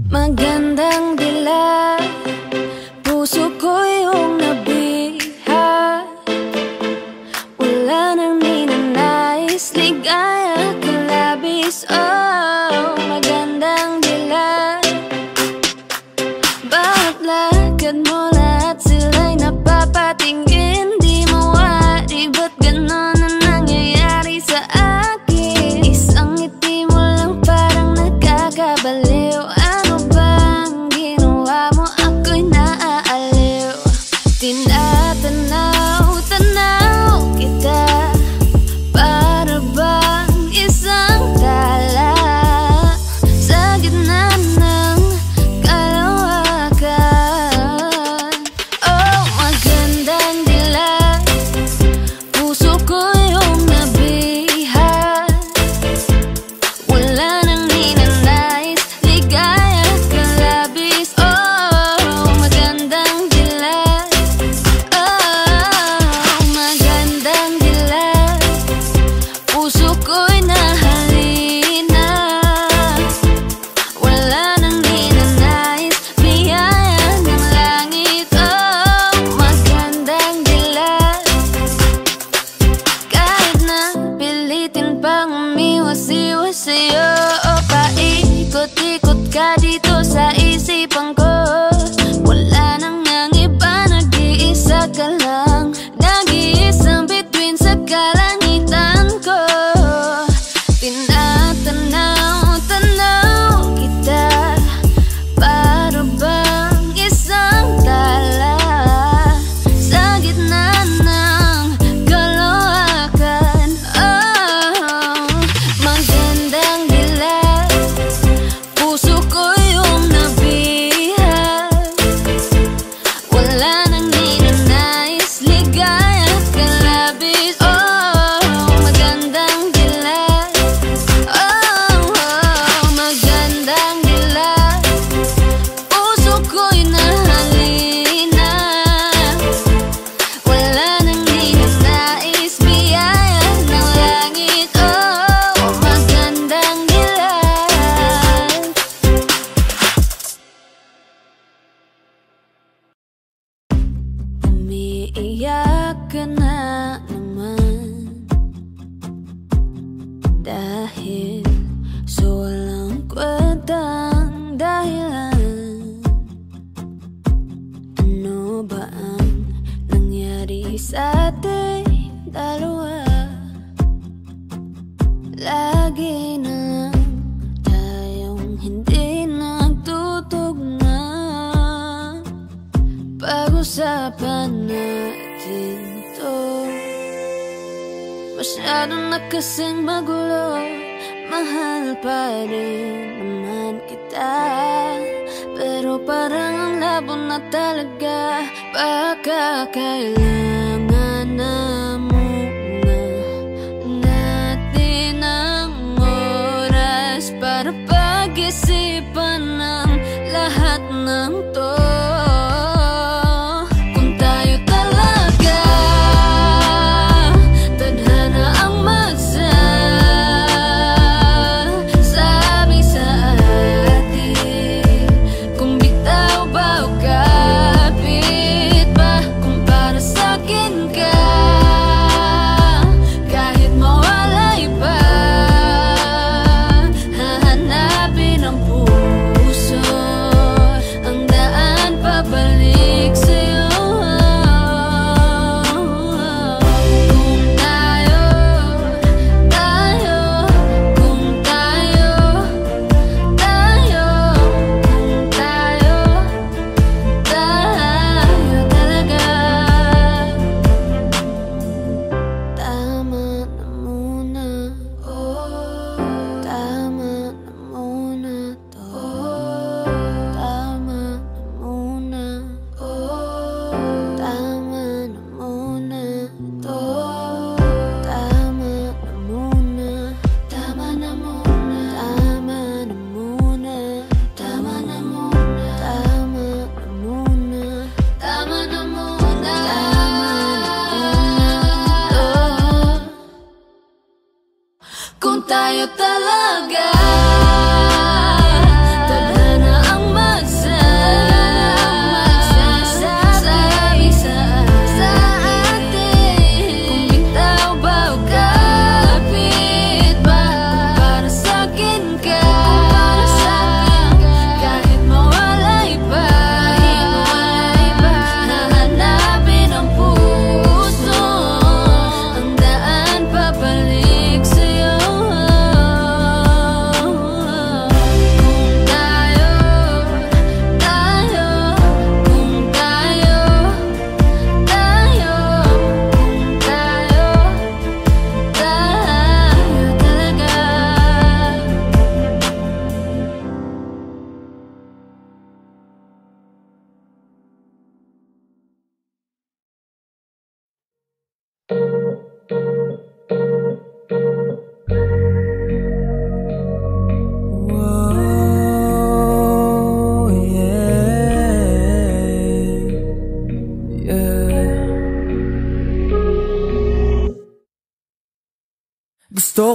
Magandang dilag, puso ko yung nabiha. Wala nang ninanais, ligaya ka labis. Oh, magandang dilag, bawat lakad mo lahat sila'y napapatingin. Di mawari, ba't ganon na nangyayari sa akin? Isang ngiti mo lang parang nagkakabaliw. Ano bang ginawa mo? Ako'y naaaliw. Tinatanaw-tanaw kita, para bang isang tala sa gitna ng kalawakan. Oh, magandang dilag, puso ko yung nabiha. Wala nang ninanais, ligaya ka labis. Oh, magandang dilag. Oh, magandang dilag, puso ko'y nahalina. Wala nang ninanais, biyaya ng langit. Oh, magandang dilag, kahit na pilitin pang umiwas-iwas sa'yo. O paikot-ikot ka dito sa isipan ko. Wala nang ang iba, nag-iisa ka lang. Nag-iisang bituin sa kalangitan ko. Tinatanaw-tanaw kita, para bang isang tala sa gitna ng kalawakan. Oh, magandang dilag, puso ko yung nabiha. Wala nang ninanais, ligaya ka labis. Oh, magandang dilag. Oh, magandang dilag, puso ko'y nahalina. Wala nang ninanais, biyaya ng langit. Oh, magandang dilag. Umiiyak ka na naman dahil sa walang kwentang dahilan. Ano ba ang nangyari sa ating dalawa? Lagi na lang tayong hindi nagtutugma. Pag-usapan natin to. Masyado na kasing magulo, mahal pa rin naman kita. Pero parang ang labo na talaga. Baka kailangan na muna natin ang oras para pag-isipan ng lahat ng to. Kung tayo talaga tadhana ang magsasabi sa atin, kung bitaw ba o kapit ba, kung para sa'kin ka, kahit mawalay pa, hahanapin ang puso, ang daan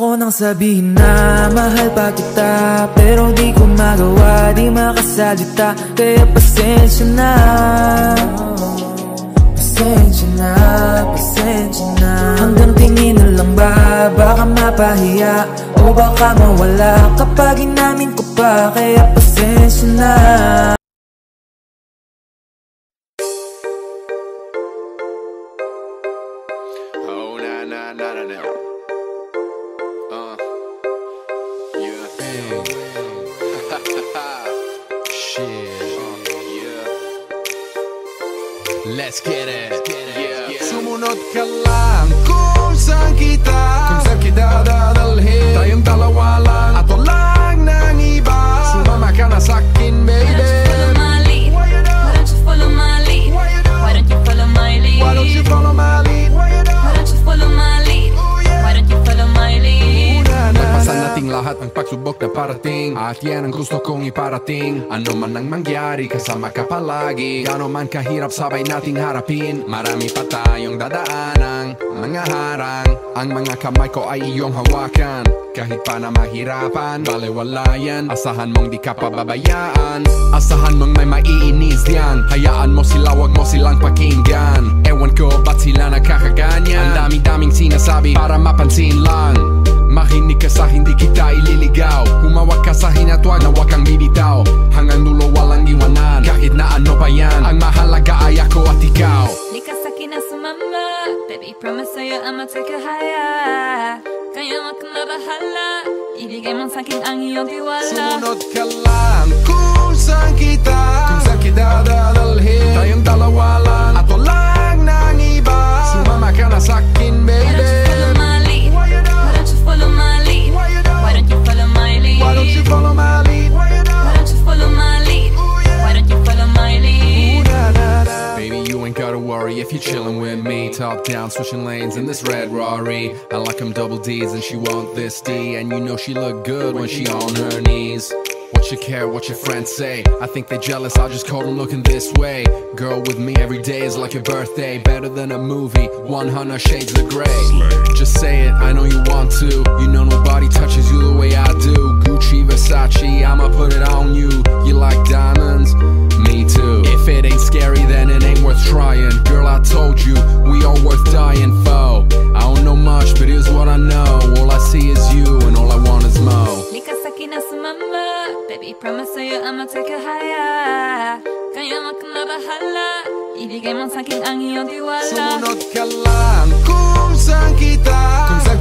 Gusto ko nang sabihin na mahal pa kita, pero di ko magawa, di makasalita. Kaya pasensya na, pasensya na, pasensya na. Hanggang tingin na lang ba, baka mapahiya o baka mawala kapag inamin ko pa. Kaya pasensya na. Oh na na na na na. Yeah. Shit. Yeah. Let's get it. Yeah. Sumunod ka lang kung saan kita dadalhin. Tayong dalawa lang at walang nang iba. Sumama ka na sa'kin, baby. Why don't you follow my lead? Why don't you follow my lead? Why don't you follow my lead? Why don't you follow my lead? Why don't you follow my lead? Magpasan nating lahat ang pagsubok na parating, at yan ang gusto kong iparating. Ano man ang mangyari, kasama ka palagi. Gano man kahirap, sabay nating harapin. Marami pa tayong dadaanan, mga harang. Ang mga kamay ko ay iyong hawakan. Kahit pa na mahirapan, balewala yan. Asahan mong di ka pababayaan. Asahan mong may maiinis diyan. Hayaan mo sila, wag mo silang pakinggan. Ewan ko ba't sila nakakaganyan. Ang dami-daming sinasabi para mapansin lang. Makinig ka sa hindi kita ililigaw. Humawak ka sa hinatwag na wag kang bibitaw. Hanggang dulo walang iwanan, kahit na ano pa yan. Ang mahalaga ay ako at ikaw. Lika sa'kin na sumama, baby, promise sa'yo I'ma take you higher. Kaya wag kang mabahala, ibigay mo sa'kin ang iyong tiwala. Sumunod ka lang kung saan kita dadalhin. Tayong dalawa lang at walang nang iba. Sumama ka na sa'kin, baby. Why don't you follow my lead? Why don't you follow my lead? Why don't you follow my lead? Why don't you follow my lead? Why don't you follow my lead? Baby, you ain't gotta worry if you're chillin' with me. Top down, switching lanes in this red Rari. I like them double D's and she want this D. And you know she look good when she on her knees. What you care, what your friends say? I think they jealous, I just caught them looking this way. Girl, with me every day is like your birthday. Better than a movie, 100 shades of gray. Just say it, I know you want to. You know nobody touches you the way I do. Gucci, Versace, I'ma put it on you. You like diamonds? Me too. If it ain't scary, then it ain't worth trying. Girl, I told you, we all worth dying for. I don't know much, but here's what I know. All I see is you, and all I want is mo. Lika sa'kin na sumama, baby, promise sa'yo I'ma take you higher. Kaya wag kang mabahala, ibigay mo sa'kin ang iyong tiwala. Sumunod ka lang kung saan kita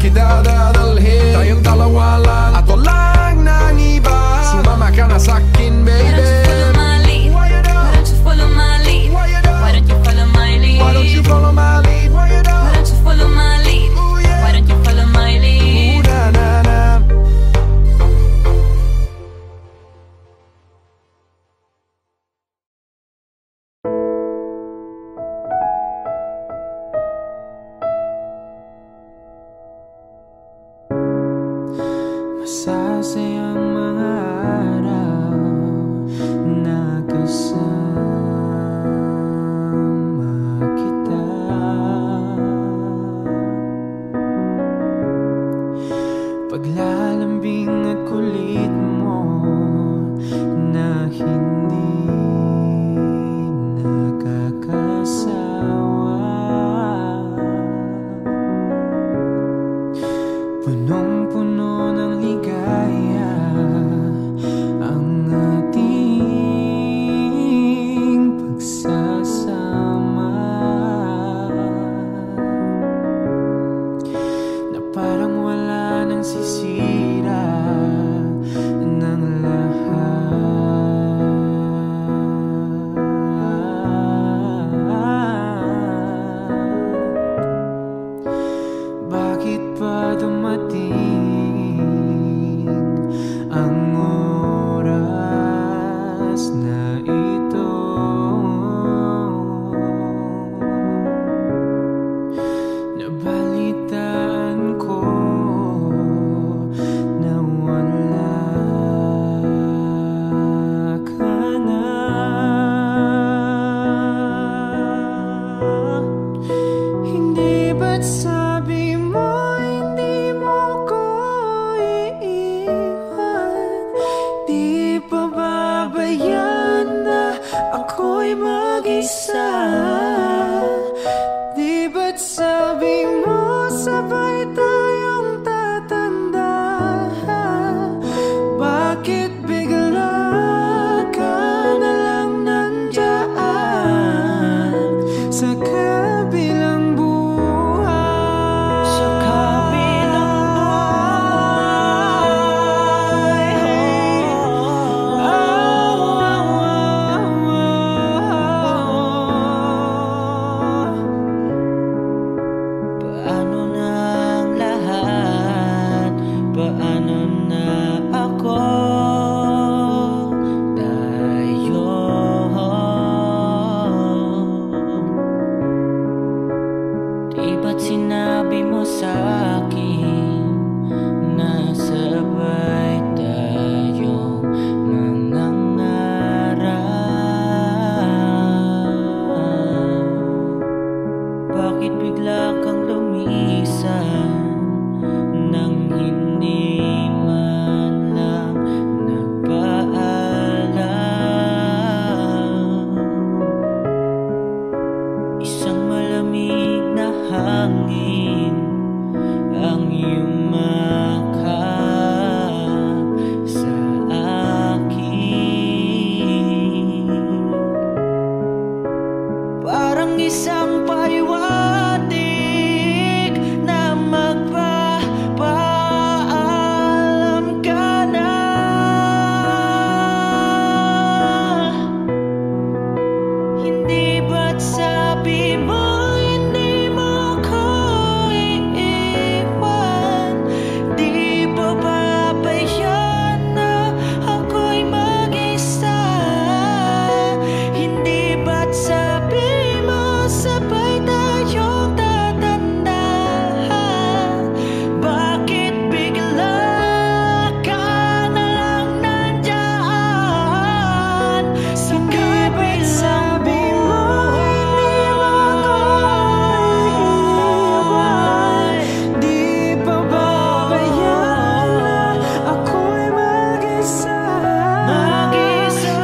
dadalhin. Tayong dalawa lang at walang nang iba. Sumama ka na sa'kin, baby. Why don't you follow my lead? Why don't you follow my lead? Why don't you follow my lead? Why don't you follow my lead? Why don't you follow my lead? Na na na. Masasayang mga araw na kasama kita. Paglalambing at kulit mo na hindi nakakasawa. Punong-puno ng ligaya ang ating pagsasama, na parang wala nang sisira ng lahat. ako'y mag-isa. Di ba't sabi mo sabay tayong tatanda? Bakit bigla ka na lang nandyan sa kabilang buhay? Sa kabilang paano na ang lahat? Paano na ako? Tayo. Di ba't sinabi mo sa'kin na sabay tayong mangangarap? Bakit bigla kang lumisan nang hindi man lang nagpaalam? Isang malamig na hangin ang yumakap sa akin, parang isang paliwanag na magpapaalam ka na. Hindi ba't sabi mo hindi mo ko iiwan? Di ba babayan na ako'y mag-isa? Hindi ba't sabi mo sabay tayong tatanda? Bakit bigla ka na lang nandyan sa kabilang sabi mo hindi mo ko iiwan? Di ba babayan na ako'y mag-isa?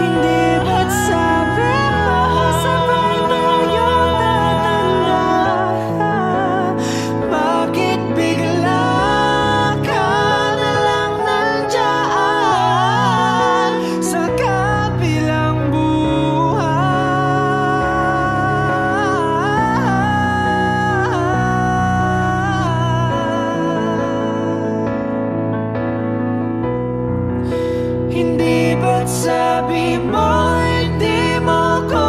Hindi ba't sabi mo sabay tayong tatanda? Bakit bigla ka na lang nandyan sa kabilang buhay? Hindi ba't sabi mo hindi mo ko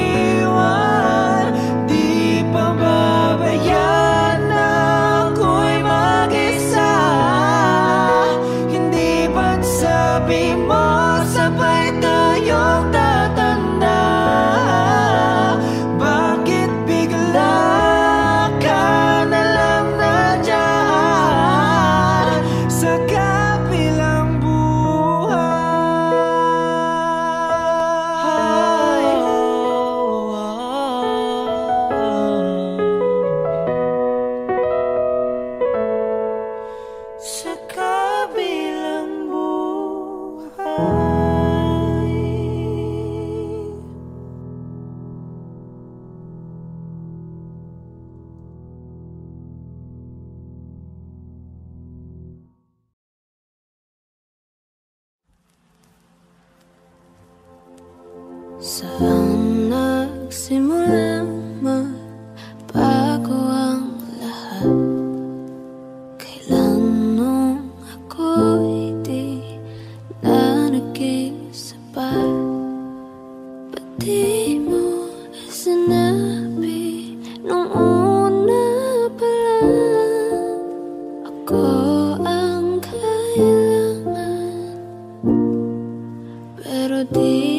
iiwan? Di pa babayan na ako'y mag-isa? Hindi ba't sabi mo sabay tayong tatanda? Bakit bigla ka na lang nandyan sa kabilang buhay? Sa kabilang buhay. Saan nagsimulang magbago ang lahat? Kailan nung ako'y di na nag-iisapat? Ba't di mo sinabi nung una pa lang ako ang kailangan? Pero di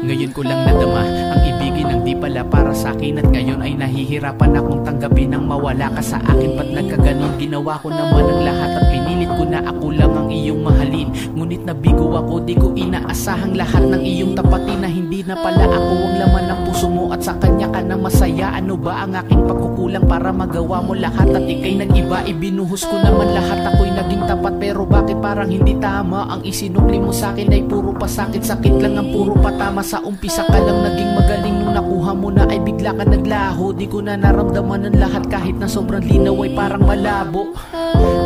ngayon ko lang nadama ang ibigin ng di pala para sa'kin. At ngayon ay nahihirapan akong tanggapin ang mawala ka sa akin. Ba't nagkaganon? Ginawa ko naman ang lahat at pinilit ko na ako lang ang iyong mahalin. Ngunit nabigo ako, di ko inaasahang lahat ng iyong tapatin, na hindi na pala ako ang laman ng puso mo at sa kanya ka na masaya. Ano ba ang aking pagkukulang para magawa mo lahat at ika'y nag-iba? Ibinuhos ko naman lahat, ako'y naging tapat, pero bakit parang hindi tama? Ang isinukli mo sa'kin ay puro pasakit, sakit lang ang puro patama. Sa umpisa ka lang naging magaling, nung nakuha mo na ay bigla ka naglaho. Di ko na naramdaman ng lahat, kahit na sobrang linaw ay parang malabo.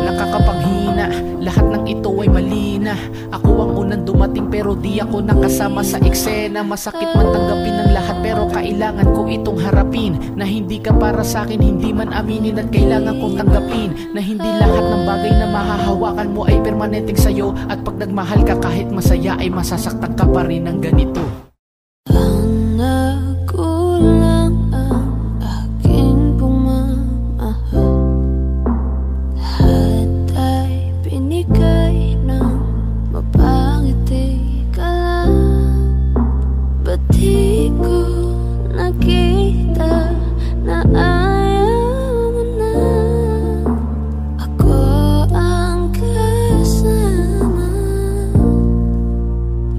Nakakapanghina, lahat ng ito ay mali na. Ako ang unang dumating pero di ako nakasama sa eksena. Masakit man tanggapin ng lahat pero kailangan ko itong harapin, na hindi ka para sa'kin, hindi man aminin, at kailangan kong tanggapin na hindi lahat ng bagay na mahahawakan mo ay permanenteng sa'yo. At pag nagmahal ka kahit masaya ay masasaktan ka pa rin ng ganito. Ang nagkulang ang aking pumamahal, lahat ay binigay ng mapangiti ka lang. Ba't di ko nakita na ayaw mo na ako ang kasama,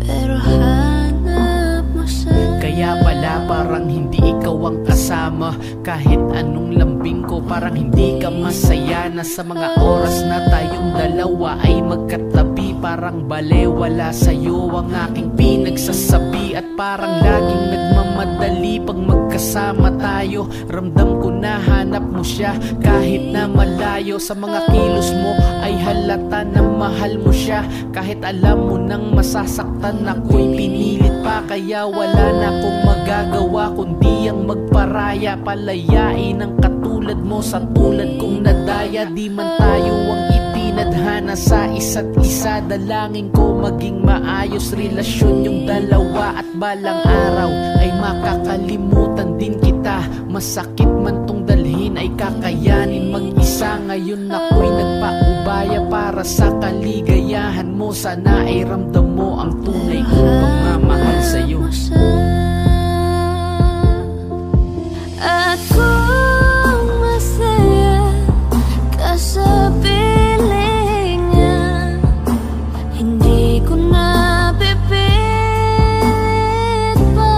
pero hanap mo siya. Kaya pala parang hindi ikaw ang kasama, kahit anong lambing ko parang hindi ka masaya. Na sa mga oras na tayong dalawa ay magkatabi, parang balewala sa'yo ang aking pinagsasabi. At parang laging nagmamadali pag magkasama tayo. Ramdam ko na hanap mo siya kahit na malayo. Sa mga kilos mo ay halata na mahal mo siya, kahit alam mo nang masasaktan ako'y pinilit pa. Kaya wala na akong magagawa kundi ang magparaya, palayain ang katulad mo sa tulad kong nadaya. Di man tayo ang itinadhana sa isa't isa, dalangin ko maging maayos relasyon yung dalawa. At balang araw ay makakalimutan din kita, masakit man tong dalhin ay kakayanin mag-isa. Ngayon ako'y nagpaubaya para sa kaligayahan mo, sana ay ramdam mo ang tunay kong pagmamahal sa'yo. At kung masaya ka sa piling niya, hindi ko na pipilit pa.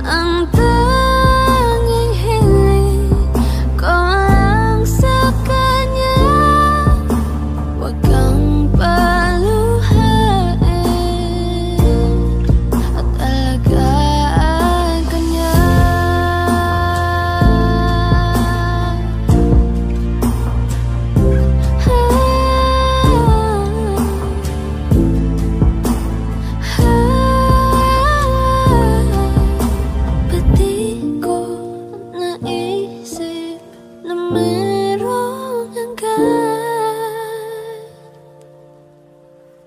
Ang tanging hiling ko lang sa kanya, wag kang paluhain at alagaan ka niya. Ba't di ko naisip na merong hanggan?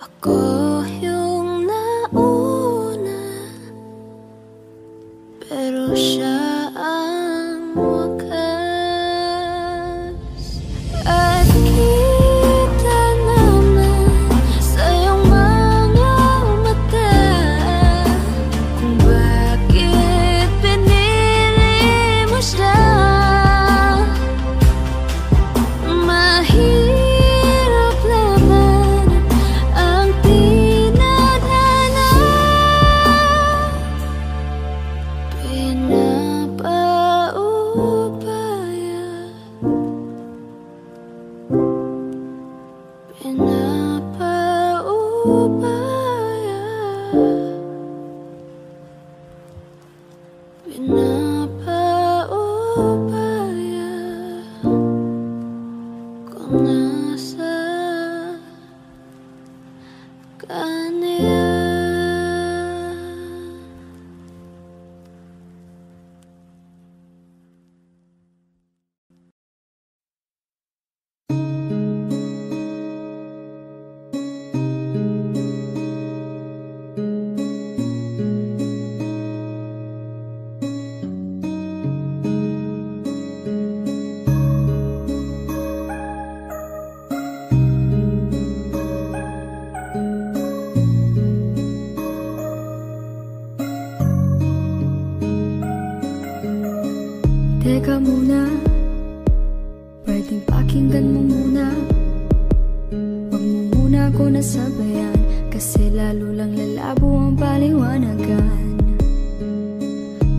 Ako yung nauna, pero siya ang wakas. At kita naman sa iyong mga mata kung bakit pinili mo siya. Mahirap naman ang tinadhana, pinapaubaya, pinapaubaya, pinapaubaya kung nasa kanya. Teka muna, pwedeng pakinggan mo muna ba yan? Kasi lalo lang lalabo ang paliwanagan.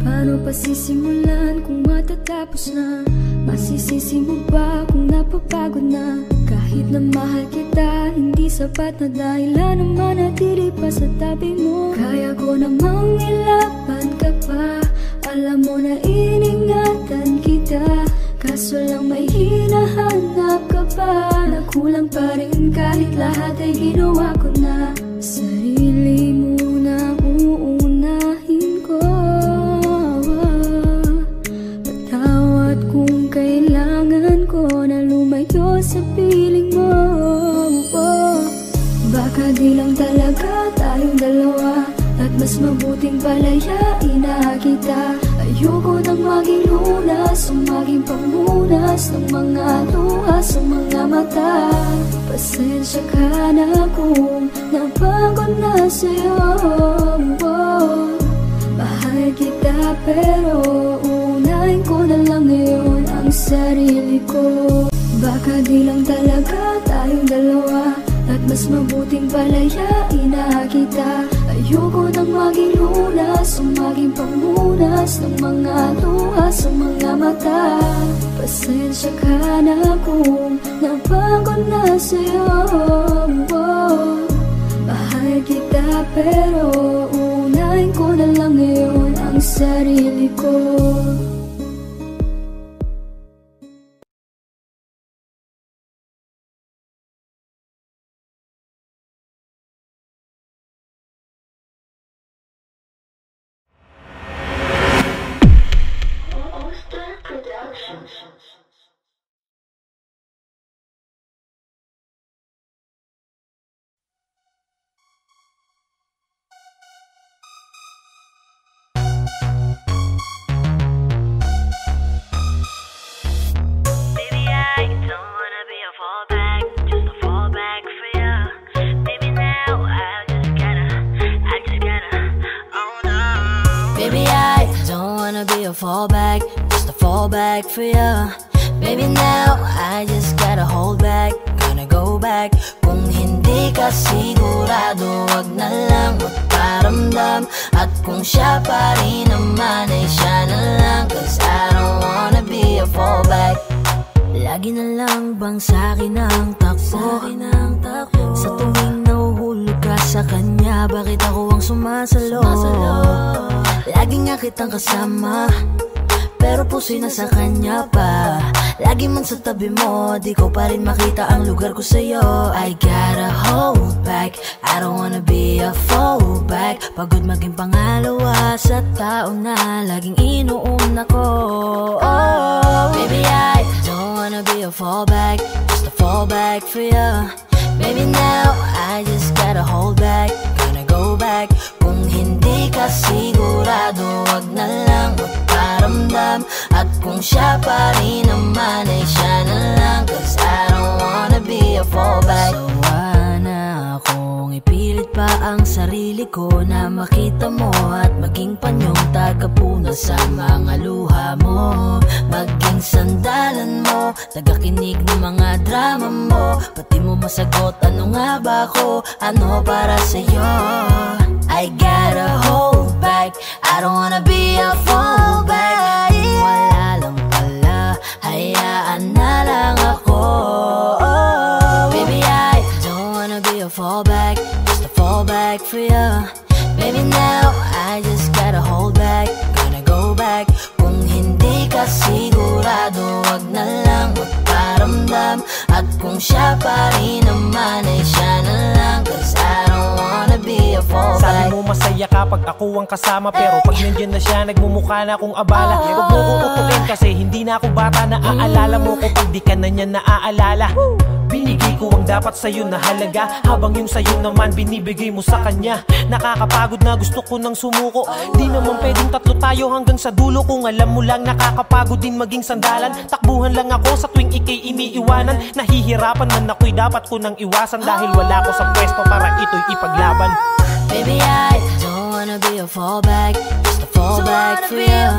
Paano pa sisimulan kung matatapos na? Masisisi mo ba kung napapagod na? Kahit na mahal kita, hindi sapat na dahilan na manatili pa sa tabi mo. Kaya ko namang ilaban ka pa, alam mo na iningatan kita. Kaso lang may hinahanap ka pa, nakulang pa rin kahit lahat ay ginawa ko na. Sarili mo na uunahin ko. Patawad kung kailangan ko na lumayo sa piling mo. Baka di lang talaga tayong dalawa, at mas mabuting palayain na kita. Ayoko nang maging lunas o maging pamunas ng mga luha sa mga mata. Pasensya ka na kung napagod na sa'yo. Mahal kita pero unahin ko na lang ngayon ang sarili ko. Baka di lang talaga tayong dalawa, at mas mabuting palayain na kita. Ayoko nang maging lunas o maging pamunas ng mga luha sa mga mata. Pasensya ka na kung napagod na sa'yo. Mahal kita pero unahin ko na lang ngayon ang sarili ko. Fallback, just a fallback for ya. Baby now, I just gotta hold back. Gonna go back. Kung hindi ka sigurado, wag na lang magparamdam. At kung siya pa rin naman ay siya na lang, cause I don't wanna be a fallback. Lagi na lang bang sa'kin ang takbo? Sa tuwing nahuhulog ka sa kanya, bakit ako ang sumasalo? Lagi nga kitang kasama, pero puso'y nasa kanya pa. Lagi man sa tabi mo, di ko pa rin makita ang lugar ko sa'yo. I gotta hold back, I don't wanna be a fallback. Pagod maging pangalawa sa tao na laging inuuna ko. Oh, baby I don't wanna be a fallback, just a fallback for ya. Baby now, I just gotta hold back. Gonna go back. Kung hindi ka sigurado, wag na lang magparamdam. At kung siya pa rin naman ay siya na lang, cause I don't wanna be a fallback. Sawa na akong ipilit pa ang sarili ko na makita mo at maging panyong tagapuna sa mga luha mo. Maging sandalan mo, tagakinig ng mga drama mo. Pati mo masagot ano nga ba ako, ano para sa'yo. I gotta hold back, I don't wanna be a fallback. Kung wala lang pala, hayaan na lang ako. Baby I don't wanna be a fallback, just a fallback for ya. Baby now, I just gotta hold back. Gonna go back. Kung hindi ka sigurado, wag na lang magparamdam. At kung siya pa rin naman ay siya na lang, cause I don't wanna be a fallback. Sabi mo masaya kapag ako ang kasama, pero pag nandiyan na siya, nagmumukha na akong abala. Huwag mo ko kukutin kasi hindi na ako bata. Naaalala mo ko pag di ka na niya naaalala. Binigay ko ang dapat sa'yo na halaga, habang yung sa'yo naman binibigay mo sa kanya. Nakakapagod na gusto ko nang sumuko. Di naman pwedeng tatlo tayo hanggang sa dulo. Kung alam mo lang nakakapagod din maging sandalan. Takbuhan lang ako sa tuwing ikay iniiwanan. Nahihirapan man ako'y dapat ko nang iwasan, dahil wala ko sa pwesto para ito'y ipaglaban. Baby I don't wanna be a fallback, just a fallback for you.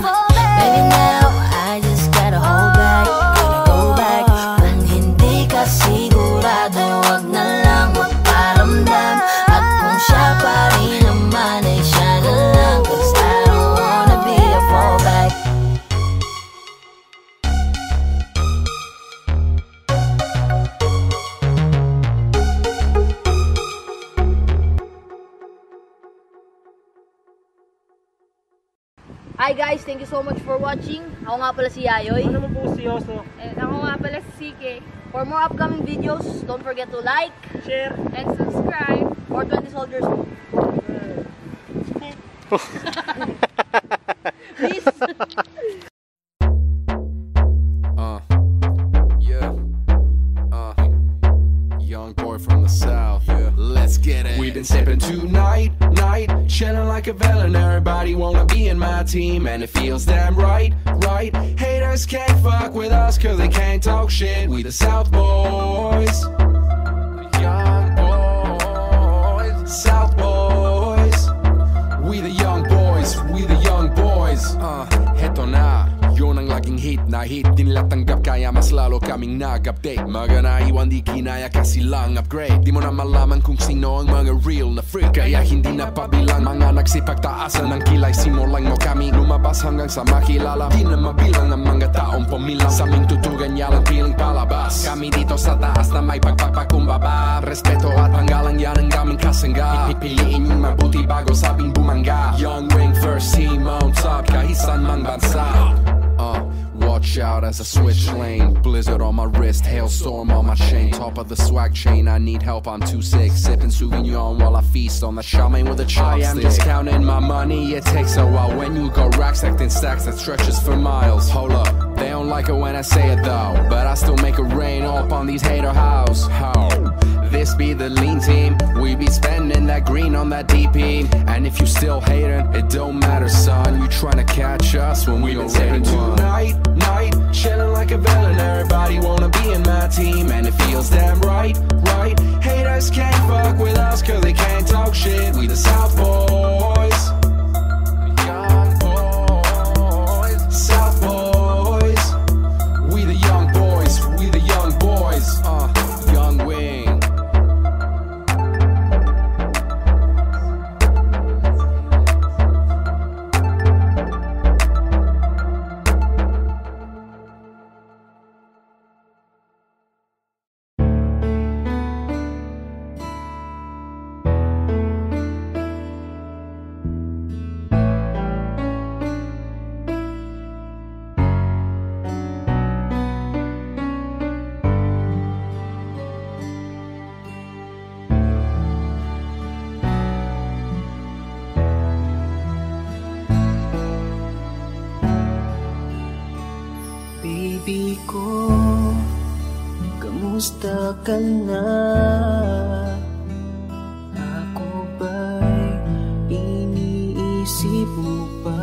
Baby now, I just gotta hold back. Gonna go back. Kung hindi ka sigurado, wag na lang magparamdam. Hi guys, thank you so much for watching. Ako nga pala si Yayoy. Ano naman po si Yoso? And ako nga pala si CK. For more upcoming videos, don't forget to like, Share, and subscribe. 420 Soldiers. Peace. Young boy from the south, let's get it. We've been sipping tonight, chilling like a villain. Everybody wanna be in my team, and it feels damn right. Haters can't fuck with us, cause they can't talk shit. We the South Boys, young boys, South Boys. We the young boys, we the young boys. Heto na, yun ang laging hit na hit. Di nila tanggap kaya mas lalo kaming nag-update. Mga naiwan di kinaya kasi lang upgrade. Di mo na malaman kung sino ang mga real na freak. Kaya hindi na pabilang mga nagsipagtaasan ng kilay. Simulan mo kami lumabas hanggang sa makilala. Di na mabilang ang mga taong pumilang. Sa aming tutugan yalang piling palabas. Kami dito sa taas na may pagpapakumbaba. Respeto at panggalang yan ang aming kasangga. Pipiliin yung mabuti bago sabing bumangga. Young wing first team on top kahit saan mang bansa. Watch out as I switch lane. Blizzard on my wrist, hailstorm on my chain. Top of the swag chain, I need help, I'm too sick. Sipping Sauvignon while I feast on the shaman with a chopstick. I am just counting my money, it takes a while. When you go rack stacked in stacks that stretches for miles. Hold up, they don't like it when I say it though, but I still make it rain up on these hater house. How? This be the lean team, we be spending that green on that DP. And if you still hating, it don't matter son. You tryna catch us when we already won. Tonight, chilling like a villain. Everybody wanna be in my team, and it feels damn right. Haters can't fuck with us cause they can't talk shit. We the South Boys, young boys, South Boys. We the young boys, we the young boys. Young wing. Baby ko, kamusta ka na? Ako ba'y iniisip mo pa?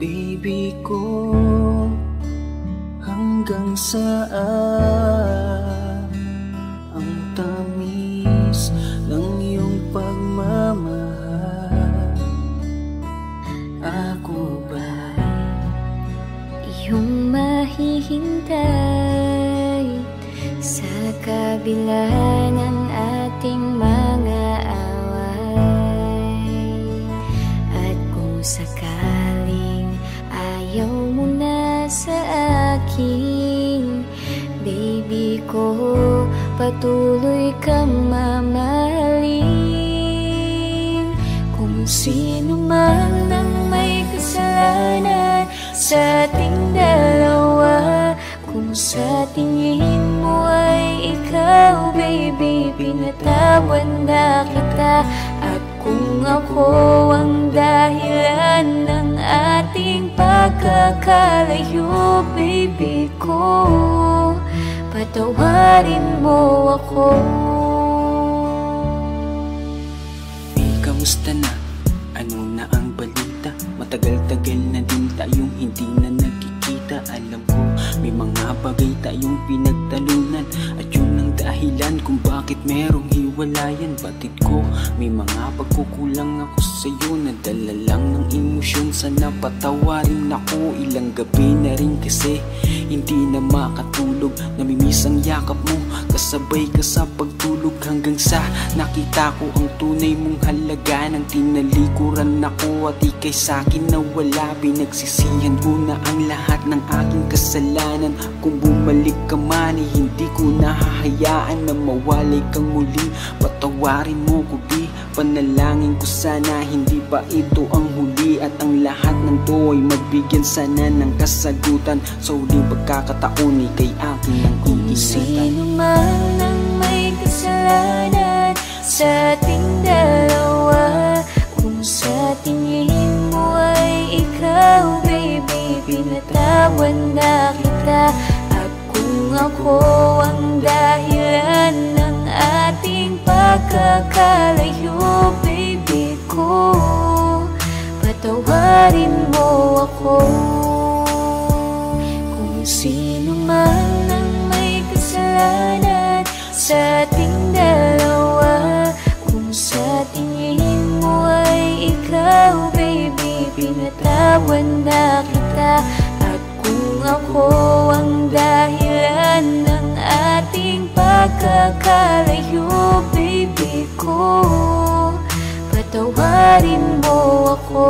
Baby ko, hanggang saan ang tamis ng iyong pagmamahal? Ako ba'y yung mahihintay sa kabila ng ating mga away? At kung sakaling ayaw mo na sa akin, baby ko, patuloy kang mamahalin. Kung sino man ang may kasalanan sa ating dalawa, kung sa tingin mo ay ikaw, baby, pinatawad na kita. At kung ako ang dahilan ng ating pagkakalayo, baby ko, patawarin mo ako. Kamusta na? Ano na ang balita? Matagal-tagal na din tayong hindi na nagkikita. Alam ko, may mga bagay tayong pinagtalunan, at yun ang dahilan kung bakit merong hiwalayan. Batid ko, may mga pagkukulang ako sa'yo, nadala lang ng emosyon. Sana patawarin ako, ilang gabi na rin kasi hindi na makatulog. Namimiss ang yakap mo, kasabay ka sa pagtulog, hanggang sa nakita ko ang tunay mong halaga. Nang tinalikuran ako at ika'y sa'kin nawala, pinagsisihan ko na ang lahat ng aking kasalanan. Kung bumalik ka man, hindi ko nahahayaan na mawalay kang muli. Patawarin mo ko, di Panalangin ko sana hindi pa ito ang huli, at ang lahat ng to ay magbigyan sana ng kasagutan. Sa huling pagkakataon ay kay akin ang iingatan. Sino man ang may kasalanan sa ating dalawa, kung sa tingin mo ay ikaw, baby, pinatawan na kita. At kung ako ang dahilan ng ating pagkakalayo, baby ko, patawarin mo ako. Kung sino man ang may kasalanan sa ating dalawa, kung sa tingin mo ay ikaw, baby, pinatawan na kita. At kung ako ang dahilan ng ating pagkakalayo, baby ko, patawarin mo ako.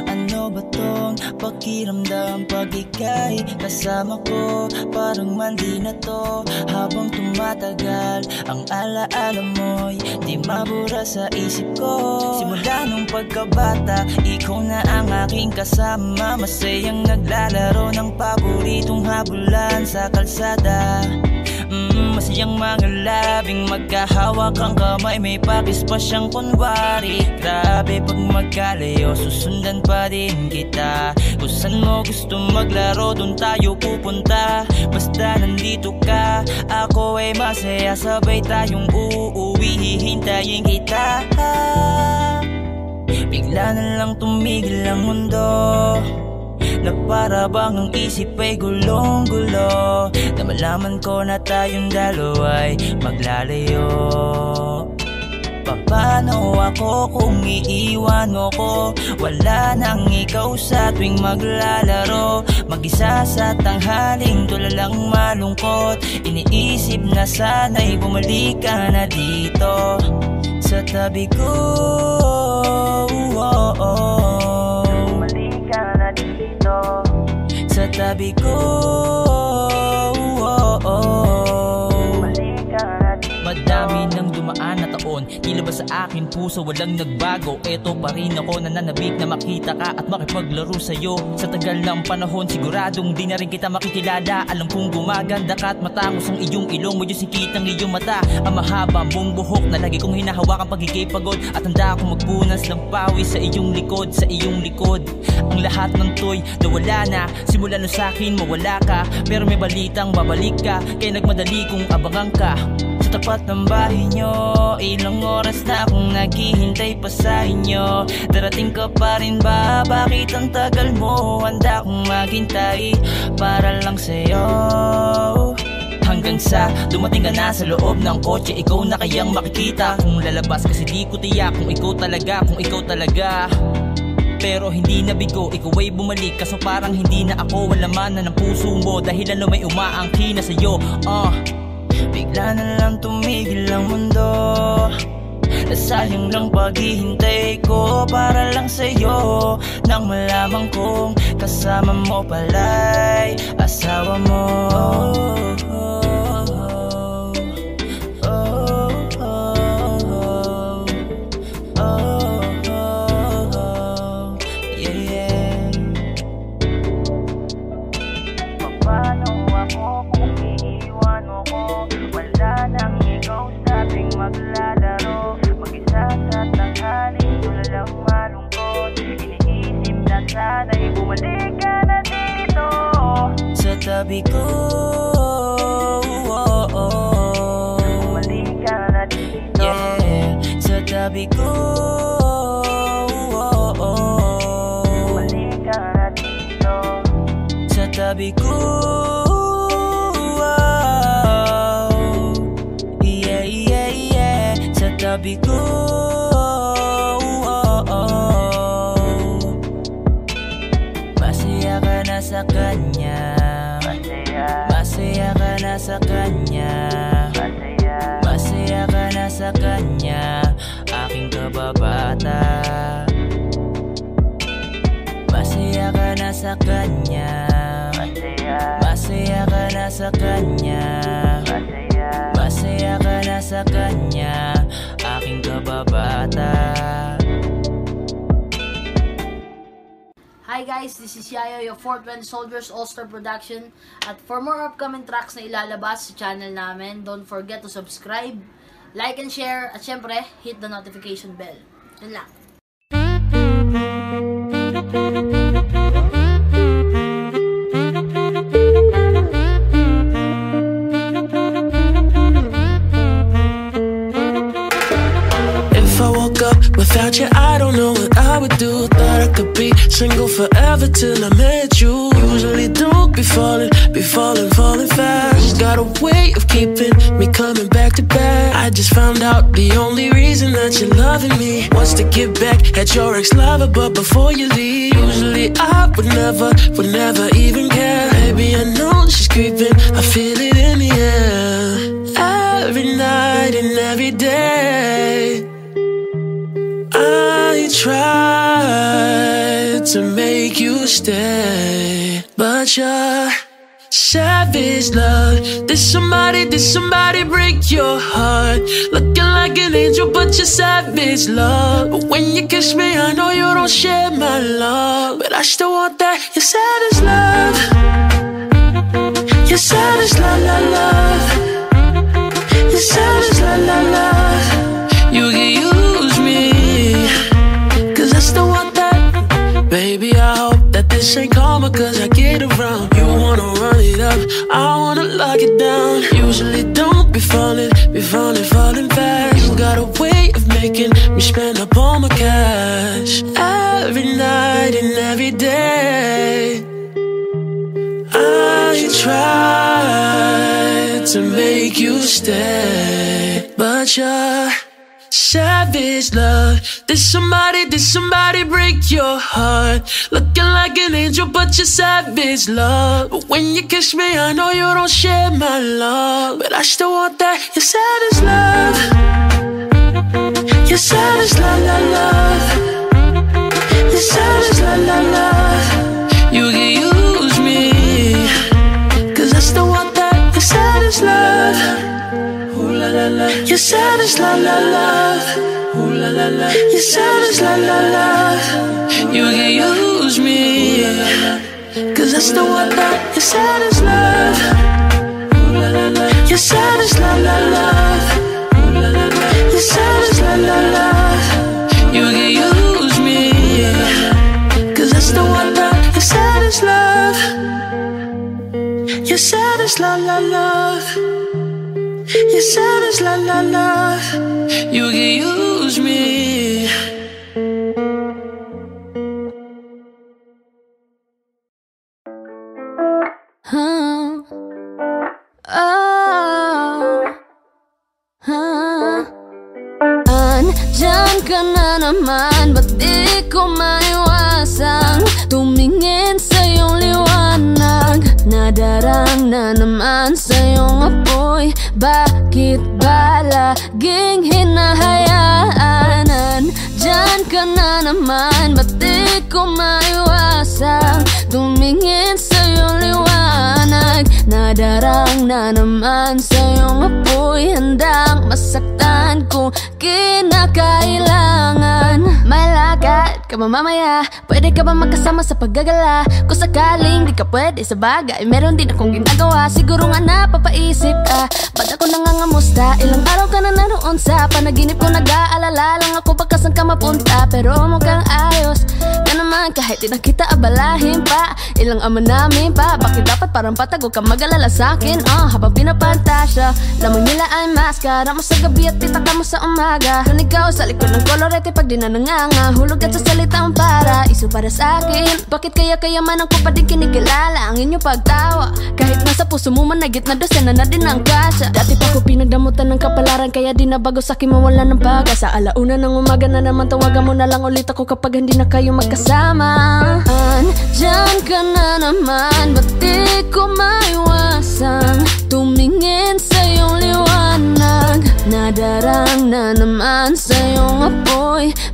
Ano ba tong pakiramdam pag ika'y kasama ko? Parang mandi na to habang tumatagal. Ang alaala mo'y di mabura sa isip ko. Simula nung pagkabata, ikaw na ang aking kasama. Masayang naglalaro ng paboritong habulan sa kalsada. Masayang mga labing magkahawak ang kamay, may pakis pa siyang kunwari. Grabe pag magkalayo, susundan pa din kita. Kung saan mo gusto maglaro, dun tayo pupunta. Basta nandito ka, ako ay masaya. Sabay tayong uuwi, hihintayin kita. Bigla na lang tumigil ang mundo, na para bang ang isip ay gulong-gulo. Na malaman ko na tayong dalawa'y maglalayo. Paano ako kung iiwan mo ko? Wala nang ikaw sa tuwing maglalaro. Mag-isa sa tanghaling tulalang malungkot. Iniisip na sana'y bumalik ka na dito sa tabi ko. Bumalik ka na dito sa tabi ko. Madami nang dumaan na taon, tila ba sa akin puso walang nagbago. Eto pa rin ako nananabik na makita ka at makipaglaro sa'yo. Sa tagal ng panahon siguradong di na rin kita makikilala. Alam kong gumaganda ka at matangos ang iyong ilong. Medyo sikit ang iyong mata, ang mahabang buong buhok na lagi kong hinahawakan pag ika'y pagod. At handa akong magpunas ng pawis sa iyong likod, sa iyong likod. Ang lahat ng to'y nawala na, simula nung sa'kin mawala ka. Pero may balitang babalik ka, kaya nagmadali kong abangan ka. Sa tapat ng bahay nyo, ilang oras na akong naghihintay pa sa inyo. Darating ka pa rin ba? Bakit ang tagal mo? Handa akong maghintay para lang sa'yo. Hanggang sa dumating ka na sa loob ng kotse, ikaw na kayang makikita. Kung lalabas kasi di ko tiyak kung ikaw talaga, kung ikaw talaga. Pero hindi nabigo, ikaw ay bumalik. Kaso parang hindi na ako, wala man na ng puso mo. Dahil ano may umaangkin na sa'yo. Bigla na lang tumigil ang mundo, nasayang lang paghihintay ko para lang sa'yo. Nang malaman kong kasama mo pala'y asawa mo. Maglalaro, mag-isa sa tanghaling tulalang malungkot. Iniisip na sana'y bumalik ka na dito sa tabi ko. Bumalik ka na dito, yeah, sa tabi ko. Bumalik ka na dito sa tabi ko. Sabi ko, masaya ka na sa kanya. Masaya ka na sa kanya. ka na sa kanya, aking kababata. Masaya ka na sa kanya, masaya ka na sa kanya, masaya ka na sa kanya, aking kababata. Hi guys, this is Yayo, your 420 Soldiers All-Star Production. At for more upcoming tracks na ilalabas sa channel namin, don't forget to subscribe, like and share, at syempre, hit the notification bell. Yun lang. If I woke up without you, I don't know what I would do. Thought I could be single forever till I met you. Usually don't be falling fast. Got a way of keeping me coming back to back. I just found out the only reason that you're loving me was to get back at your ex-lover, but before you leave, usually I would never even care. Baby, I know she's creeping, I feel it in the air. Every night and every day I tried to make you stay, but you're savage, love. Did somebody break your heart? Looking like an angel, but you're savage, love. But when you kiss me, I know you don't share my love, but I still want that. You're savage, love. You're savage, love, love, love. You're savage, love, love, love. You can use me, cause I still want that. Baby, I hope that this ain't karma, cause I get around. You wanna run it up, I wanna lock it down. Usually don't be falling fast. You got a way of making me spend up all my cash. Every night and every day I tried to make you stay, but you're savage, love. Did somebody break your heart? Looking like an angel, but you're savage, love. But when you kiss me, I know you don't share my love, but I still want that. You're savage, love. You're savage, love, love, love. You're savage, love, love, love. You can use me, cause I still want that. You're savage, love. You're savage, la la love. You're savage, la la love. You can use me, cause I still want that. You're savage, love. You're savage, la la love. You're savage, la la love. You can use me, cause I still want that. You're savage, love. You're savage, la la love. You're savage, la la love. You can use me. Andyan ka na naman, ba't di ko maiwasang tumingin sa iyong liwanag? Nadarang na naman sa iyong apoy, bakit ba laging hinahayaan? Andyan ka na naman, ba't di ko maiwasang tumingin sa iyong liwanag? Nadarang na naman sa iyong apoy, handang masaktan kung kinakailangan. May lakad ka ba mamaya? Pwede ka ba magkasama sa paggagala? Kung sakaling di ka pwede sa bagay, meron din akong ginagawa. Siguro nga napapaisip ka, ba't ako nangangamusta? Ilang araw ka na naroon sa panaginip ko, nag-aalala lang ako baka saan ka mapunta. Pero mukhang ayos ka naman kahit di na kita abalahin pa. Ilang ama namin pa, bakit dapat parang patago ka mag-alala sa'kin? Habang pinapantasya, lamang nila ay maskara mo sa gabi at titaka mo sa umaga. Kung ikaw sa likod ng kolorete pag di na nanganga, hulog at sa salitang para iso para sa'kin. Bakit kaya man ako pa din kinikilala ang inyong pagtawa? Kahit nasa puso mo managit na dosena na din ang kasya. Dati pa ko pinagdamutan ng kapalaran, kaya di na bago sa'kin mawala ng pag-asa. Alauna ng umaga na naman, tawagan mo na lang ulit ako kapag hindi na kayo magkasama. Andyan ka na naman, ba't di ko maiwasang tumingin sa iyong liwanag? Nadarang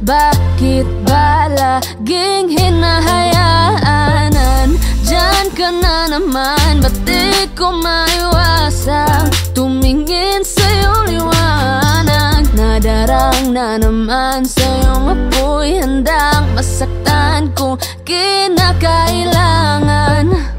Bakit ba laging hinahayaanan? Diyan ka na naman, ba't di ko maiwasang tumingin sa iyong liwanag? Nadarang na naman sa iyong apoy, handang masaktan kung kinakailangan.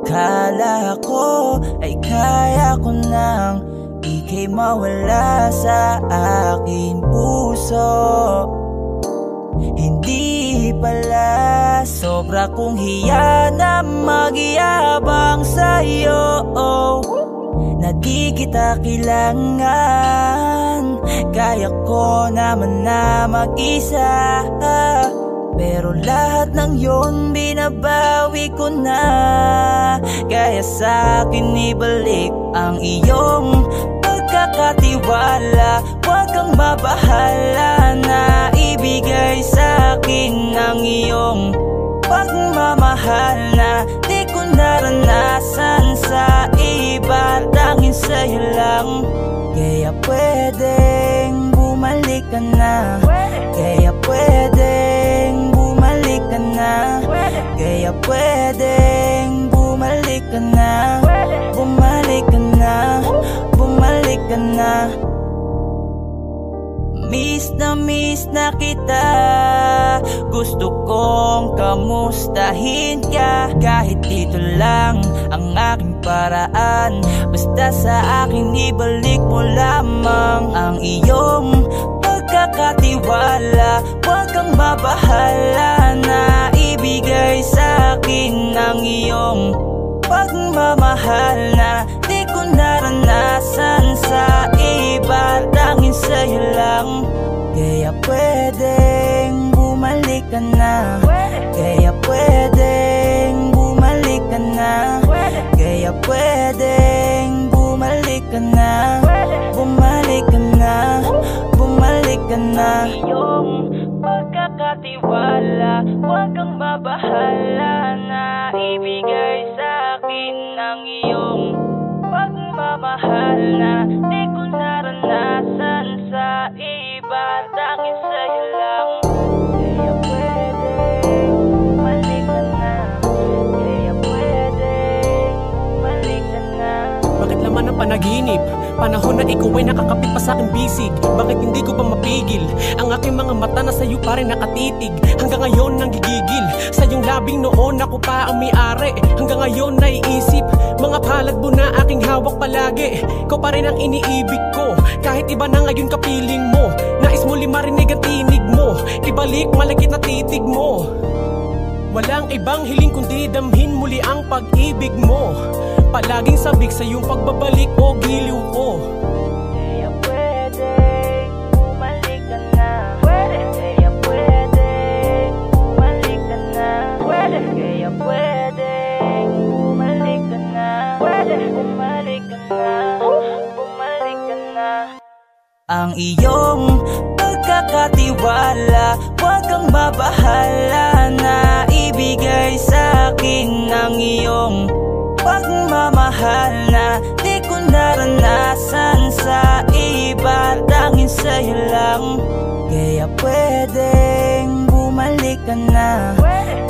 Akala ko ay kaya ko nang ika'y mawala sa aking puso. Hindi pala, sobra kong hiya na magyabang sa'yo, na di kita kailangan. Kaya ko naman na mag-isa, pero lahat ng yon binabawi ko na. Kaya sa'kin ibalik ang iyong pagkakatiwala. Huwag kang mabahala na ibigay sa'kin ang iyong pagmamahal na di ko naranasan sa iba, tanging sa'yo lang. Kaya pwedeng bumalik ka na, kaya pwedeng bumalik ka na, kaya pwedeng bumalik ka na, bumalik ka na, bumalik ka na. Miss na kita, gusto kong kamustahin ka. Kahit dito lang ang aking paraan, basta sa akin ibalik mo lamang ang iyong pagkakatiwala. Huwag kang mabahala na ibigay sa'kin ang iyong pagmamahal na di ko naranasan sa iba, tanging sa'yo lang. Kaya pwedeng bumalik ka na, kaya pwedeng bumalik ka na, kaya pwedeng bumalik ka na, bumalik ka na, bumalik ka na. Iyong pagkakatiwala, huwag kang mabahala na ibigay sa'kin ang iyong pagmamahal na di ko naranasan sa iba, tanging sa'yo lang. Kaya pwedeng bumalik ka na, kaya pwedeng bumalik ka na. Bakit laman ang panaginip? Panahon na ikaw ay nakakapit pa sa aking bisig. Bakit hindi ko pa mapigil? Ang aking mga mata na sa'yo pa rin nakatitig. Hanggang ngayon nang gigigil sa iyong labing noon ako pa ang may-ari. Hanggang ngayon naiisip mga palad mo na aking hawak palagi. Ikaw pa rin ang iniibig ko, kahit iba na ngayon kapiling mo. Nais mo marinig ang tinig mo, ibalik malagkit na titig mo. Walang ibang hiling kundi damhin muli ang pag-ibig mo. Palaging sabik sa iyong pagbabalik o giliw ko. Kaya pwedeng bumalik ka na, kaya pwedeng bumalik ka na, kaya pwedeng bumalik ka na, bumalik ka na, bumalik ka na. Ang iyong pagkakatiwala, huwag kang mabahala na ibigay sa'kin ang iyong pagmamahal na di ko naranasan sa iba, tanging sa'yo lang. Kaya pwedeng bumalik ka na,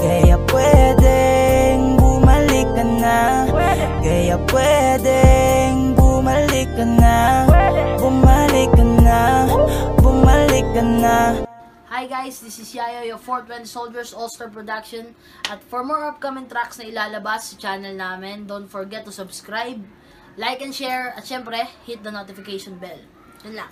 kaya pwedeng bumalik ka na, kaya pwedeng bumalik ka na, bumalik ka na, bumalik ka na. Hi guys, this is Yayo, your 420 Soldiers All-Star Production. At for more upcoming tracks na ilalabas sa channel namin, don't forget to subscribe, like and share, at syempre, hit the notification bell. Yun lang.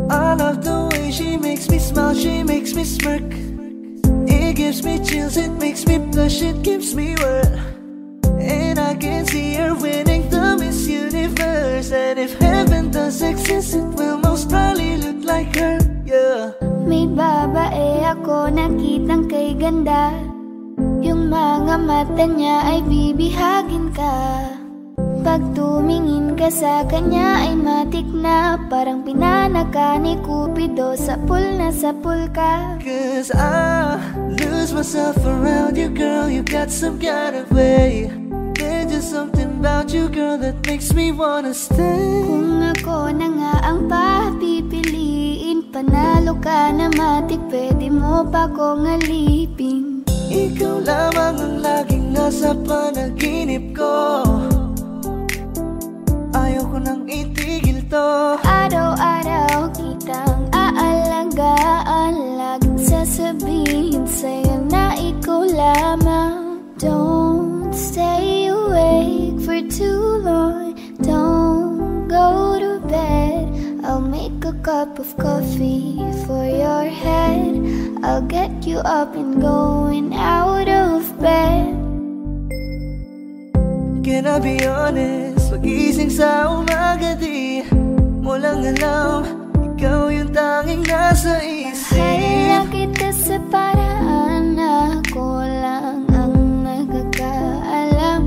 I love the way she makes me smile, she makes me smirk. It gives me chills, it makes me blush, it gives me world. And I can see her winning the Miss Universe. And if heaven even does exist, it will most probably look like her, yeah. May babae ako nakitang kay ganda, yung mga mata niya ay bibihagin ka. Pag tumingin ka sa kanya ay matik na, parang pinanaka ni Cupido, sapul na sapul ka. Cause I lose myself around you, girl, you got some kind of way. There's just something about you, girl, that makes me wanna stay. Kung ako na nga ang papipiliin, panalo ka na matik, pwede mo pa kong alipin. Ikaw lamang ang laging nasa panaginip ko, ayoko nang itigil to. Araw-araw kitang aalagaan, laging sasabihin sa'yo na ikaw lamang. Don't stay awake for too long, don't go to bed. I'll make a cup of coffee for your head, I'll get you up and going out of bed. Can I be honest? Pag-ising sa umaga di mo lang alam, ikaw yung tanging nasa isip. Mahal na kita sa paraan na ako lang ang nakakaalam.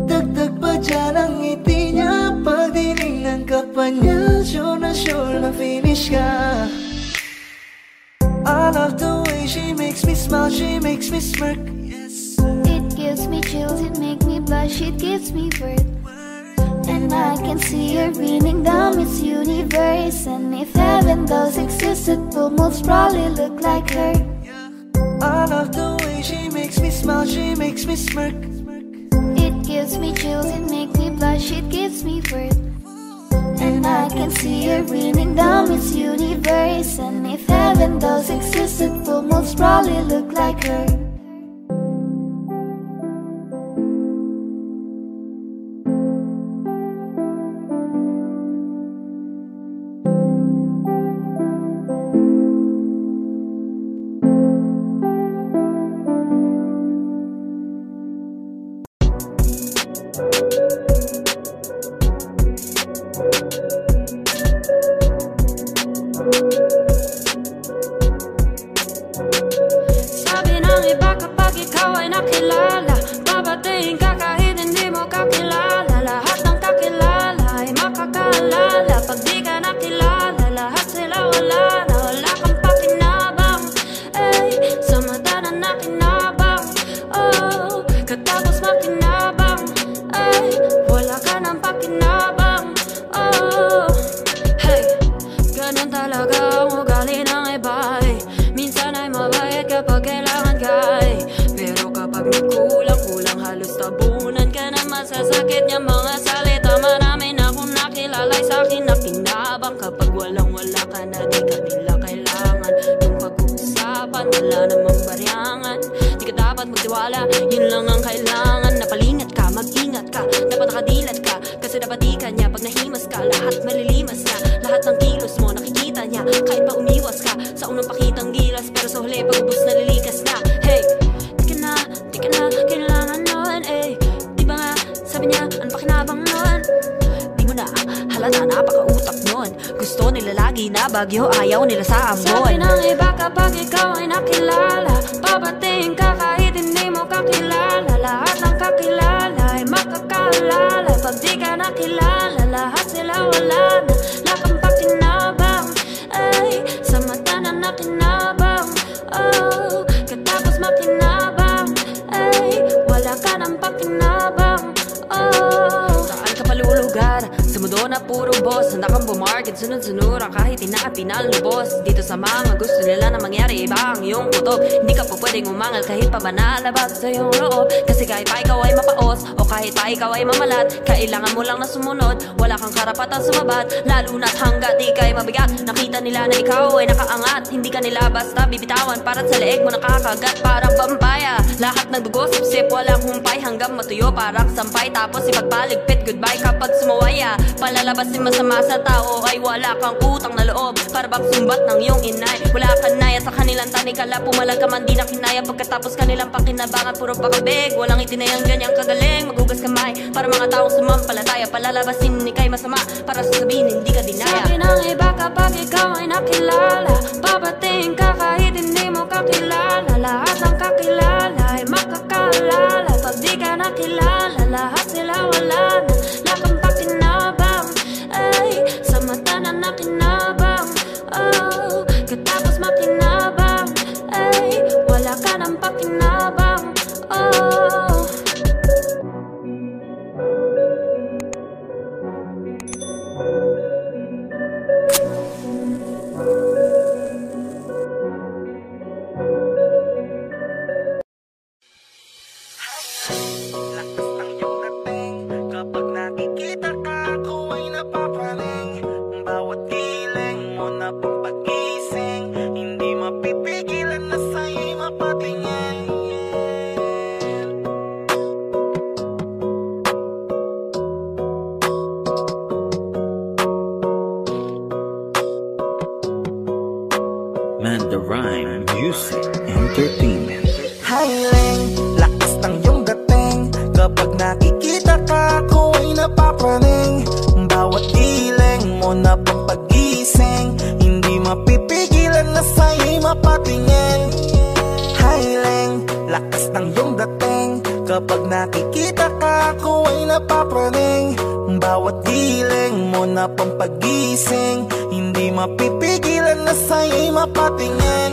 Dagdag pa dyan ang ngiti niya, pag dinignan ka pa niya, sure na finish ka. I love the way she makes me smile, she makes me smirk. It gives me chills, it makes me blush, it gives me birth. And I can see her reading down Miss Universe. And if heaven does exist, it will most probably look like her. I love the way she makes me smile, she makes me smirk. It gives me chills, it makes me blush, it gives me birth. And I can see her reading down Miss Universe. And if heaven does exist, it will most probably look like her. Bagyo, ayaw nila sa ambon. Sabi ng iba kapag ikaw ay nakilala, babatiin ka kahit hindi mo kakilala. Lahat ng kakilala ay makakaalala. Pag di ka nakilala, lahat sila wala na. Lakang pakinabang, ay sa mata na nakinabang. Oh, katapos makinabang, ay wala ka ng pakinabang. Oh, saan ka palulugar? Sa mundo na puro boss, handa kang bumarket, sunod-sunura kahit pinalubos. Dito sa mga gusto nila na mangyari, iba ang iyong kutob. Hindi ka pa pwedeng umangal kahit pa ba nalabas sa iyong loob. Kasi kahit pa ikaw ay mapaos o kahit pa ikaw ay mamalat, kailangan mo lang na sumunod, wala kang karapatan sumabat. Lalo na't hanggat di ka'y mabigat, nakita nila na ikaw ay nakaangat. Hindi ka nila basta bibitawan, para't sa leeg mo nakakagat parang pampaya. Lahat ng dugo sip-sip, walang humpay hanggang matuyo parang sampay. Tapos ipagpaligpit, goodbye kapag sumawaya. Pala lalabas yung masama sa tao ay wala kang utang na loob. Para bang sumbat ng iyong inay. Wala ka naya sa kanilang tani, kala pumalag ka man di na kinaya. Pagkatapos kanilang pakinabangan, puro pakabeg. Walang itinayang ganyang kagaling. Magugas kamay para mga taong sumampalataya. Palalabasin ni kay masama para sasabihin hindi ka dinaya. Sabi ng iba kapag ikaw ay nakilala, babatiin ka kahit hindi mo kakilala. Lahat ng kakilala ay makakaalala. Pag di ka nakilala, lahat sila wala na. Lakang pakinabang, ay sa mata na nakinabang. Oh, katapos makinabang, ay wala ka ng pakinabang. Oh, kapag nakikita ka, ako ay napapaling. Bawat giling mo na pampagising, hindi mapipigilan na sa'yo'y mapatingin. Mandarine Music Entertainment. Hiling, lakas ng iyong dating. Kapag nakikita ka, ako ay napapraning. Bawat giling mo na pampagising, hindi mapipigilan na sa'yo'y mapatingin. Hiling, lakas ng iyong dating. Kapag nakikita ka, ako ay napapraning. Bawat giling mo na pampagising, hindi mapipigilan na sa'yo'y mapatingin.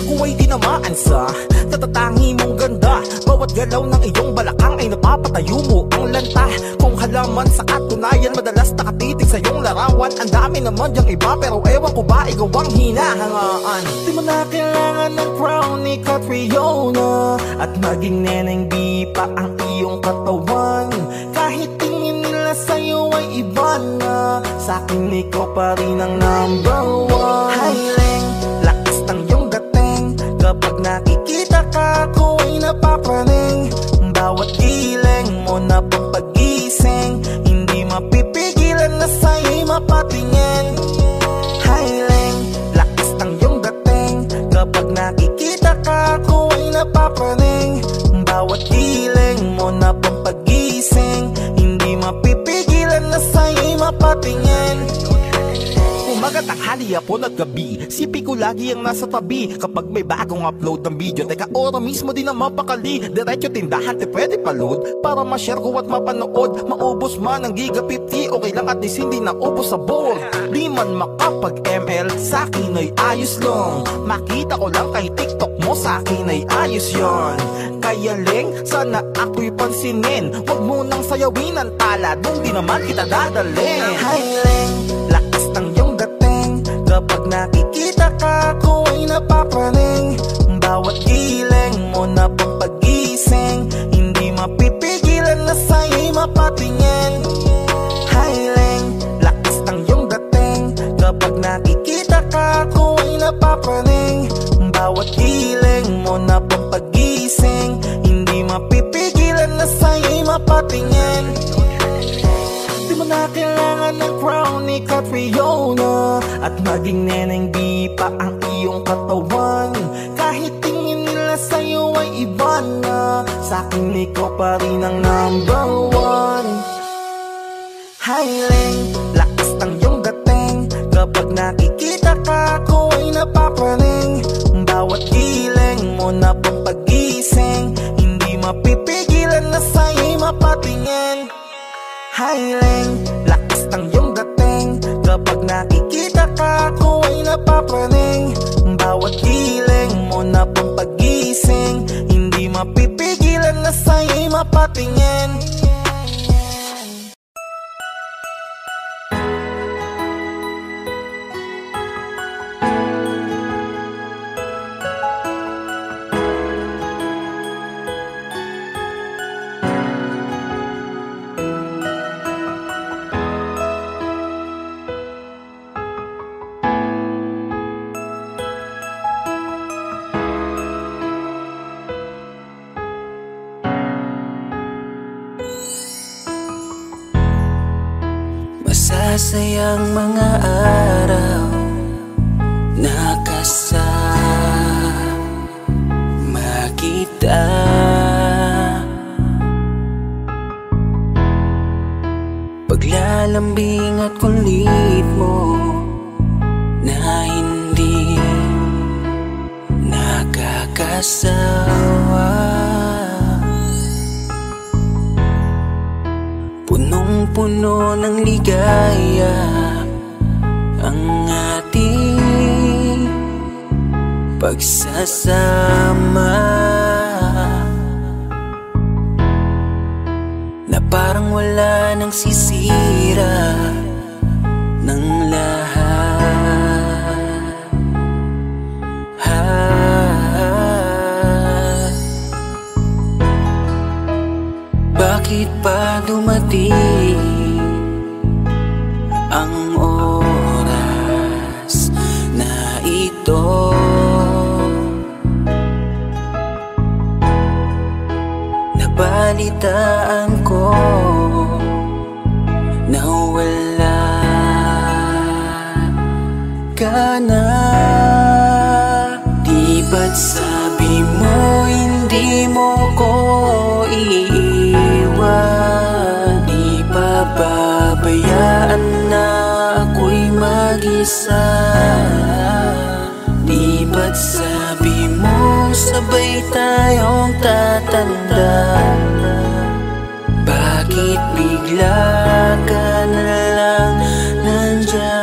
Ako ay tinamaan sa tatatangi mong ganda. Bawat galaw ng iyong balakang ay napapatayo mo ang lanta. Kung halaman sa katunayan, madalas nakatitig sa iyong larawan. Ang dami naman diyang iba, pero ewan ko ba ikaw ang hinahangaan. Di mo na kailangan ng crown ni Catriona, at maging neneng di pa ang iyong katawan. Kahit tingin nila sa'yo ay iba na, sa'kin ikaw pa rin ang number one. Hiling, lakas ng iyong dating. Kapag nakikita ka, ako ay napapraning. Bawat giling mo na pampagising, hindi mapipigilan na sa'yo'y mapatingin. Hiling, lakas ng iyong dating. Kapag nakikita ka, ako ay napapraning. Bawat giling mo na pampagising, hindi mapipigilan na sa'yo'y mapatingin. Umaga, tanghali, hapon at gabi, sipi ko lagi ang nasa tabi. Kapag may bagong upload ng video, teka ora mismo din ang mapakali. Diretso tindahan, te pwede pa-load para ma-share ko at mapanood. Maubos man ang giga 50, okay lang at least hindi na ubos sa board. Di man makapag-ML, sa'kin ay ayos lang. Makita ko lang kay TikTok mo, sa'kin ay ayos yon. Kaya Ling, sana ako'y pansinin. Huwag mo nang sayawin ang tala, dun di naman kita dadalhin. Hi Ling, lakas ng iyong dating. Kapag nakikita ka, ako ay napapraning. Bawat giling mo na pampagising, hindi mapipigilan na sa'yo'y mapatingin. Hiling, lakas ng iyong dating. Kapag nakikita ka, ako ay napapraning. Bawat giling mo na pampagising, hindi mapipigilan na sa'yo'y mapatingin. Di mo na kailangan ng crown ni Catriona, at maging neneng di pa ang iyong katawan. Kahit tingin nila sa'yo ay iba na, sa'kin ikaw pa rin ang number one. Hiling, lakas ng iyong dating. Kapag nakikita ka, ako ay napapraning. Bawat giling mo na pampagising, hindi mapipigilan na sa'yo'y mapatingin. Hiling, lakas ng iyong dating. Kapag nakikita ka, ako ay napapraning. Bawat giling mo na pampagising, hindi mapipigilan na sa'yo'y mapatingin. Masayang mga araw nakasama kita. Paglalambing at kulit mo na hindi nakakasawa. Punong-puno ng ligaya ang ating pagsasama, na parang wala nang sisira ng lahat. Bakit pa dumating ang oras na ito? Nabalitaan ko na wala ka na. Di ba't sabi mo hindi mo ko iiwan? Di pa babayaan na ako'y mag-isa? Di ba't sabi mo sabay tayong tatanda? Bakit bigla ka na lang nandyan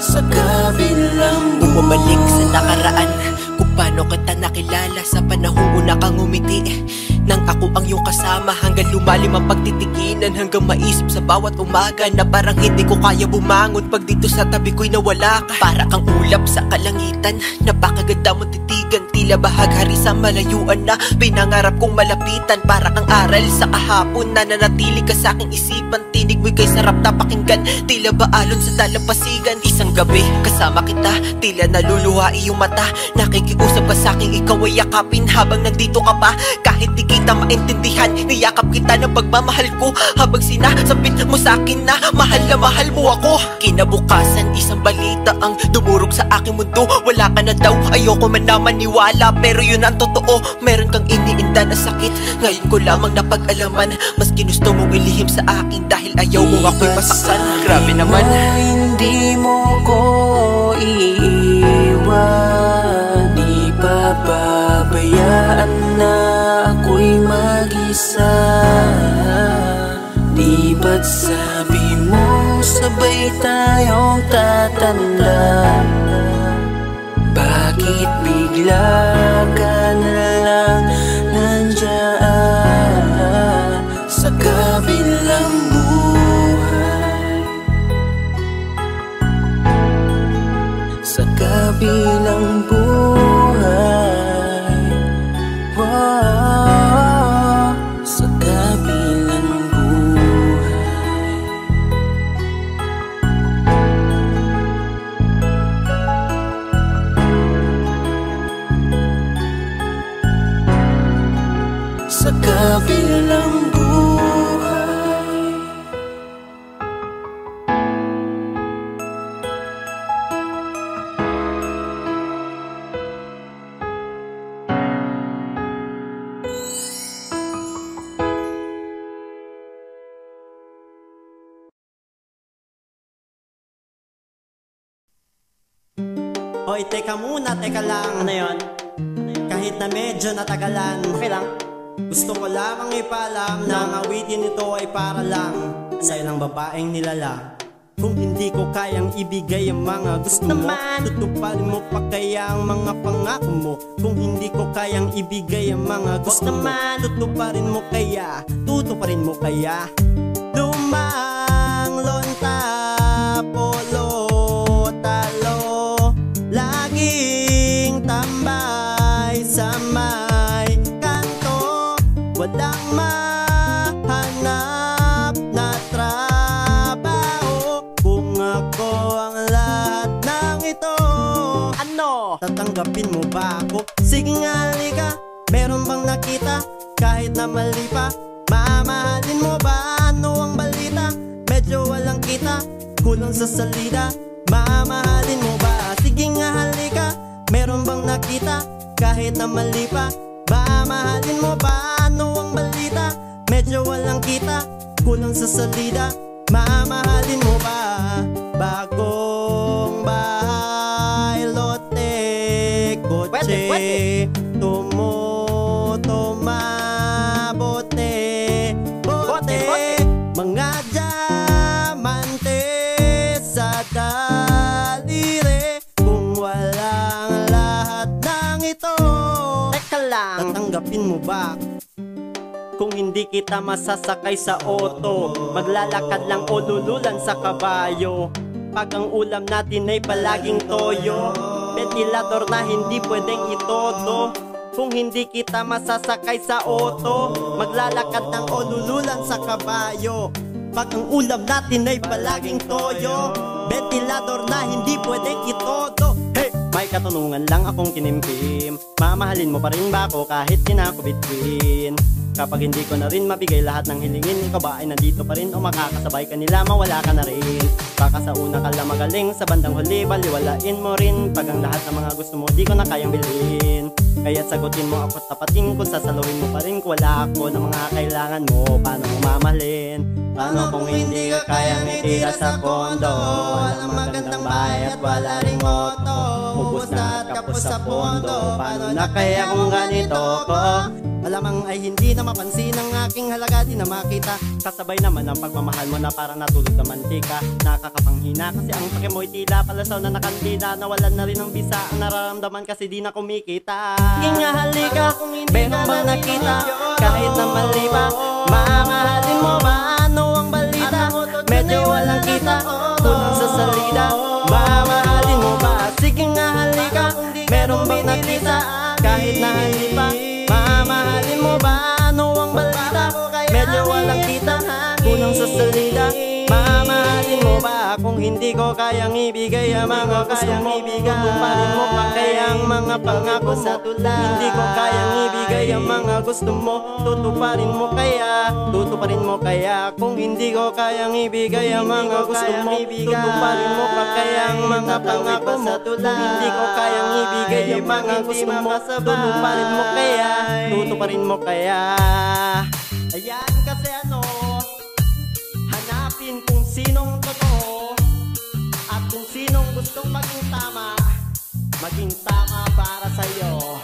sa kabilang buhay? Bumalik sa nakaraan kung paano kita nakilala, sa panahong una kang umiti nang ako ang iyong kasama, hanggang lumalim ang pagtitikinan, hanggang maisip sa bawat umaga na parang hindi ko kaya bumangon pag dito sa tabi ko'y nawala ka. Para kang ulap sa kalangitan, napakaganda mong titigan, tila bahaghari sa malayuan na pinangarap kong malapitan. Para kang aral sa kahapon na nanatili ka sa aking isipan, tinig mo'y kay sarap na pakinggan, tila ba alon sa dalampasigan. Isang gabi kasama kita, tila naluluha iyong mata, nakikiusap ka sa aking ikaw ay yakapin habang nandito ka pa. Kahit di kita maintindihan, niyakap kita ng pagmamahal ko, habang sinasabit mo sa akin na mahal mo ako. Kinabukasan isang balita ang dumurog sa aking mundo, wala ka na daw, ayoko man na maniwala, pero yun ang totoo. Meron kang iniinda na sakit, ngayon ko lamang napag-alaman, mas ginusto mong ilihim sa akin dahil ayaw mo ako'y masaktan. Grabe naman. Hindi mo ko iiwan, di pa babayaan na ako'y mag-isa. Di ba't sabi mo sabay tayong tatanda? Bakit bigla ka na lang nandyan sa kabilang buhay? Sa kabilang buhay, wow, sa kabilang buhay. Sa kabilang buhay. Hoy, teka muna, teka lang. Ano yun? Kahit na medyo natagalan, okay lang. Gusto ko lamang ipaalam na ang awitin nito ay para lang sa ilang babaeng nilala. Kung hindi ko kayang ibigay ang mga gusto mo, tutuparin mo pa kaya ang mga pangako mo. Kung hindi ko kayang ibigay ang mga gusto mo, tutuparin mo kaya, tutuparin mo kaya. Lumang lonta, polo, talo, laging tambay sa may kanto, walang mahanap na trabaho. Kung ako ang lahat ng ito, ano? Tatanggapin mo ba ako? Sige nga, halika. Meron bang nakita? Kahit na mali pa, mamahalin mo ba? Ano ang balita? Medyo kulang sa salida. Mamahalin mo ba? Sige nga halika, meron bang nakita? Kahit na mali pa, mamahalin mo ba? Ano ang balita? Medyo walang kita, kulang sa salida. Mamahalin mo ba? Bagong bahay, lote, kotse, tumutuma, bote, mga diamante sa daliri. Kung walang lahat ng ito, teka lang, tatanggapin mo ba? Kung hindi kita masasakay sa auto, maglalakad lang o lululan sa kabayo. Pag ang ulam natin ay palaging toyo, ventilador na hindi pwedeng itodo. Kung hindi kita masasakay sa auto, maglalakad lang o lululan sa kabayo. Pag ang ulam natin ay palaging toyo, ventilador na hindi pwedeng itodo. Hey! May katanungan lang akong kinimkim, mamahalin mo pa rin ba ako kahit kinakubitwin? Kapag hindi ko na rin mabigay lahat ng hilingin, ikaw ba ay nandito pa rin o makakasabay ka nila, mawala ka na rin? Baka sa una ka lang magaling, sa bandang huli baliwalain mo rin. Pag ang lahat ng mga gusto mo di ko na kayang bilhin, kaya't sagutin mo ako tapatin. Kung sasaluhin mo pa rin kung wala ako ng mga kailangan mo, paano mo mamahalin? Paano kung hindi ka kayang itira sa kondo? Walang magandang bahay at wala ring auto, ubos na at kapos sa pondo. Paano na kaya kung ganito ko? Malamang ay hindi na mapansin ang aking halaga, di na makita. Kasabay naman ang pagmamahal mo na parang natulog na mantika. Nakakapanghina kasi ang pake mo'y tila palasaw na nakandida. Nawalan na rin ang bisa ang nararamdaman kasi di na kumikita. Sige nga halika, meron bang nakita? Kahit na mali pa, mamahalin mo ba? Ano ang balita? Medyo walang kita, kulang sa salida. Mamahalin mo ba? Sige nga halika, meron bang nakita? Kahit na hindi pa, mamahalin mo ba? Ano ang balita? Medyo walang kita, kulang sa salida. Mamahalin mo ba? Kung hindi ko kayang ibigay ang mga gusto mo, tutuparin mo pa kaya ang mga pangako sa tula. Hindi ko kayang ibigay ang mga gusto mo, tutuparin mo kaya, tutuparin mo kaya. Kung hindi ko kayang ibigay ang mga gusto mo, tutuparin mo pa kaya ang mga pangako sa tula. Hindi ko kayang ibigay ang mga gusto mo, tutuparin mo kaya, tutuparin mo kaya. Ayan kasi ano, hanapin kung sinong totoo at kung sinong gustong maging tama para sa'yo.